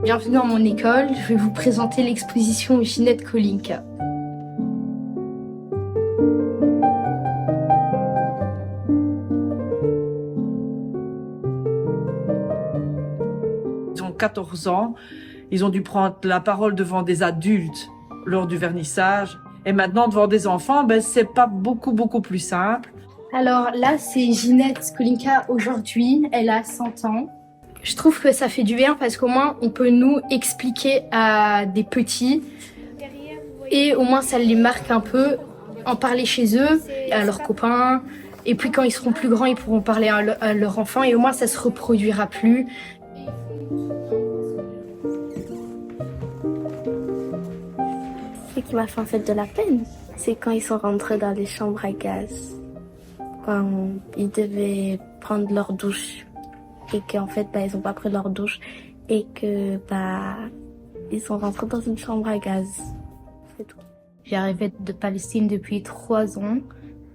Bienvenue dans mon école, je vais vous présenter l'exposition Ginette Kolinka. Ils ont 14 ans, ils ont dû prendre la parole devant des adultes lors du vernissage. Et maintenant, devant des enfants, c'est pas beaucoup plus simple. Alors là, c'est Ginette Kolinka aujourd'hui, elle a 100 ans. Je trouve que ça fait du bien parce qu'au moins on peut nous expliquer à des petits et au moins ça les marque un peu, en parler chez eux, à leurs copains. Et puis quand ils seront plus grands, ils pourront parler à leurs enfants et au moins ça se reproduira plus. Ce qui m'a fait en fait de la peine, c'est quand ils sont rentrés dans les chambres à gaz, quand ils devaient prendre leur douche et qu'en fait ils ont pas pris leur douche et que ils sont rentrés dans une chambre à gaz. C'est tout. J'arrivais de Palestine depuis 3 ans.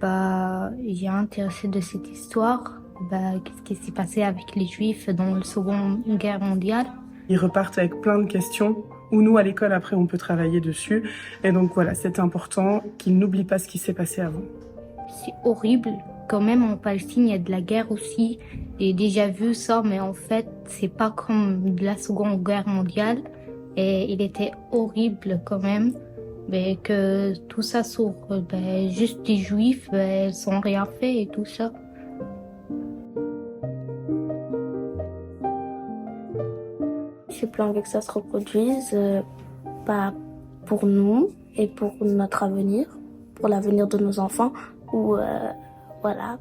J'ai intéressé de cette histoire. Qu'est-ce qui s'est passé avec les Juifs dans la Seconde Guerre mondiale. Ils repartent avec plein de questions où nous, à l'école, après, on peut travailler dessus. Et donc voilà, c'est important qu'ils n'oublient pas ce qui s'est passé avant. C'est horrible. Quand même, en Palestine, il y a de la guerre aussi. J'ai déjà vu ça, mais en fait, c'est pas comme de la Seconde Guerre mondiale. Et il était horrible quand même. Mais que tout ça sur juste des Juifs, ils n'ont rien fait et tout ça. J'ai plus envie que ça se reproduise, pas pour nous et pour notre avenir, pour l'avenir de nos enfants, ou voilà.